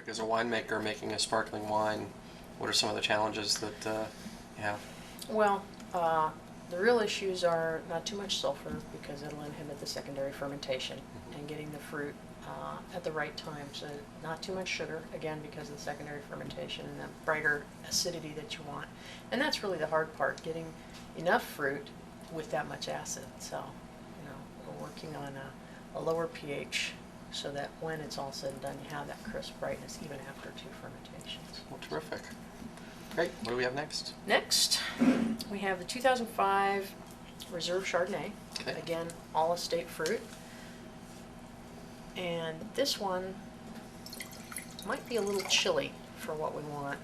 Terrific. As a winemaker making a sparkling wine, what are some of the challenges that you have? Well, the real issues are not too much sulfur because it'll inhibit the secondary fermentation and getting the fruit at the right time. So not too much sugar, again, because of the secondary fermentation and the brighter acidity that you want. And that's really the hard part, getting enough fruit with that much acid. So, we're working on a lower pH so that when it's all said and done, you have that crisp brightness even after 2 fermentations. Well, terrific. Great. What do we have next? Next, we have the 2005 Reserve Chardonnay. Okay. Again, all estate fruit. And this one might be a little chilly for what we want.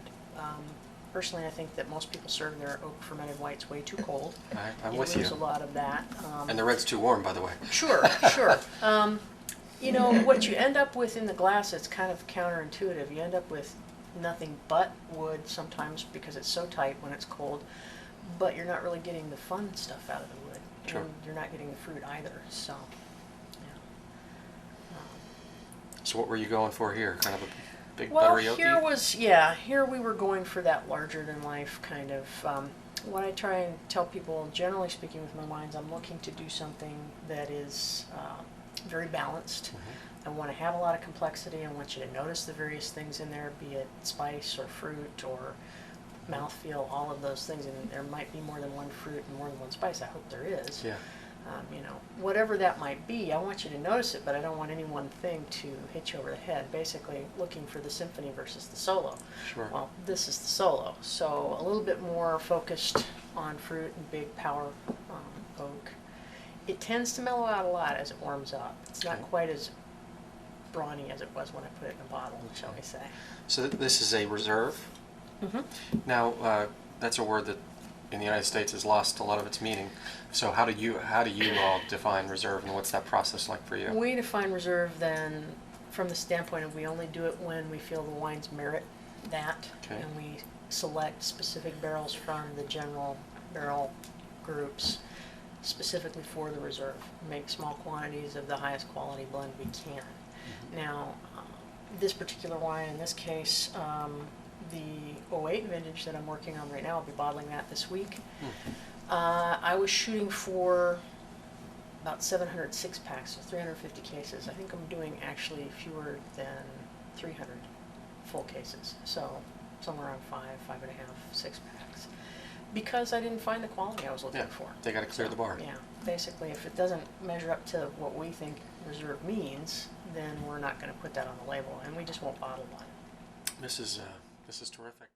Personally, I think that most people serve their oak fermented whites way too cold. I'm with you. There's a lot of that. And the red's too warm, by the way. Sure, sure. What you end up with in the glass, it's kind of counterintuitive. You end up with nothing but wood sometimes because it's so tight when it's cold, but you're not really getting the fun stuff out of the wood. Sure. And you're not getting the fruit either, so, So what were you going for here? Kind of a big Well, buttery oaky? here we were going for that larger-than-life kind of, what I try and tell people, generally speaking with my wines, I'm looking to do something that is very balanced. I want to have a lot of complexity. I want you to notice the various things in there, be it spice or fruit or mouthfeel, all of those things. And there might be more than one fruit and more than one spice. I hope there is. Yeah. Whatever that might be, I want you to notice it, but I don't want any one thing to hit you over the head. Basically, looking for the symphony versus the solo. Sure. Well, this is the solo, so a little bit more focused on fruit and big power oak. It tends to mellow out a lot as it warms up. It's not quite as brawny as it was when I put it in a bottle, shall we say. So this is a reserve. Now, that's a word that in the United States has lost a lot of its meaning. So how do you all define reserve, and what's that process like for you? We define reserve then from the standpoint of we only do it when we feel the wines merit that, and we select specific barrels from the general barrel groups specifically for the reserve. Make small quantities of the highest quality blend we can. Now, this particular wine, in this case, the 08 vintage that I'm working on right now, I'll be bottling that this week. I was shooting for about 700 6-packs, so 350 cases. I think I'm doing actually fewer than 300 full cases, so somewhere around 5.5, 6-packs. Because I didn't find the quality I was looking for. They got to clear the bar. Yeah, basically, if it doesn't measure up to what we think reserve means, then we're not going to put that on the label, and we just won't bottle one. This is terrific.